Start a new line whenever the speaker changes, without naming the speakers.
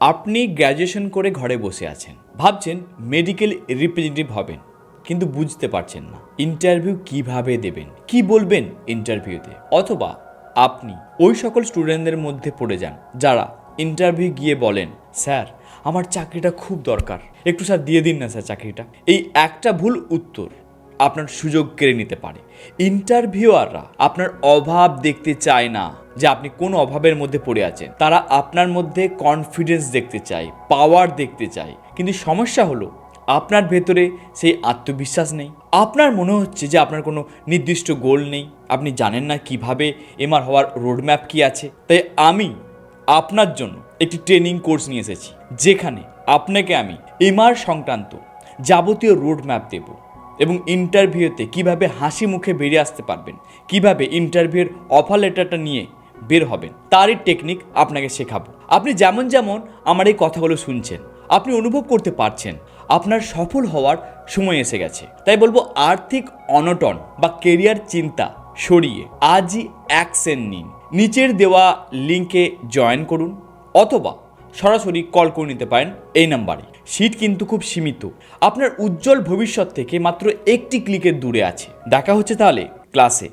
আপনি গ্র্যাজুয়েশন করে ঘরে বসে আছেন, ভাবছেন মেডিকেল রিপ্রেজেন্টেটিভ হবেন, কিন্তু বুঝতে পারছেন না ইন্টারভিউ কিভাবে দেবেন, কি বলবেন ইন্টারভিউতে। অথবা আপনি ওই সকল স্টুডেন্টদের মধ্যে পড়ে যান যারা ইন্টারভিউ গিয়ে বলেন, স্যার আমার চাকরিটা খুব দরকার, একটু স্যার দিয়ে দিন না স্যার চাকরিটা। এই একটা ভুল উত্তর আপনার সুযোগ কেড়ে নিতে পারে। ইন্টারভিউয়াররা আপনার অভাব দেখতে চায় না যে আপনি কোন অভাবের মধ্যে পড়ে আছেন, তারা আপনার মধ্যে কনফিডেন্স দেখতে চায়, পাওয়ার দেখতে চায়। কিন্তু সমস্যা হলো আপনার ভেতরে সেই আত্মবিশ্বাস নেই। আপনার মনে হচ্ছে যে আপনার কোনো নির্দিষ্ট গোল নেই, আপনি জানেন না কিভাবে এমআর হওয়ার রোডম্যাপ কি আছে। তাই আমি আপনার জন্য একটি ট্রেনিং কোর্স নিয়ে এসেছি, যেখানে আপনাকে আমি এমআর সংক্রান্ত যাবতীয় রোডম্যাপ দেব এবং ইন্টারভিউতে কিভাবে হাসি মুখে বেরিয়ে আসতে পারবেন, কিভাবে ইন্টারভিউর অফার লেটারটা নিয়ে বের হবেন, তারই টেকনিক আপনাকে শেখাবো। আপনি যেমন যেমন আমার এই কথাগুলো শুনছেন, আপনি অনুভব করতে পারছেন আপনার সফল হওয়ার সময় এসে গেছে। তাই বলবো, আর্থিক অনটন বা কেরিয়ার চিন্তা সরিয়ে আজই অ্যাকশন নিন। নিচের দেওয়া লিঙ্কে জয়েন করুন অথবা সরাসরি কল করে নিতে পারেন এই নাম্বারে। সিট কিন্তু খুব সীমিত, আপনার উজ্জ্বল ভবিষ্যৎ থেকে মাত্র একটি ক্লিকের দূরে আছে। দেখা হচ্ছে তাহলে ক্লাসে।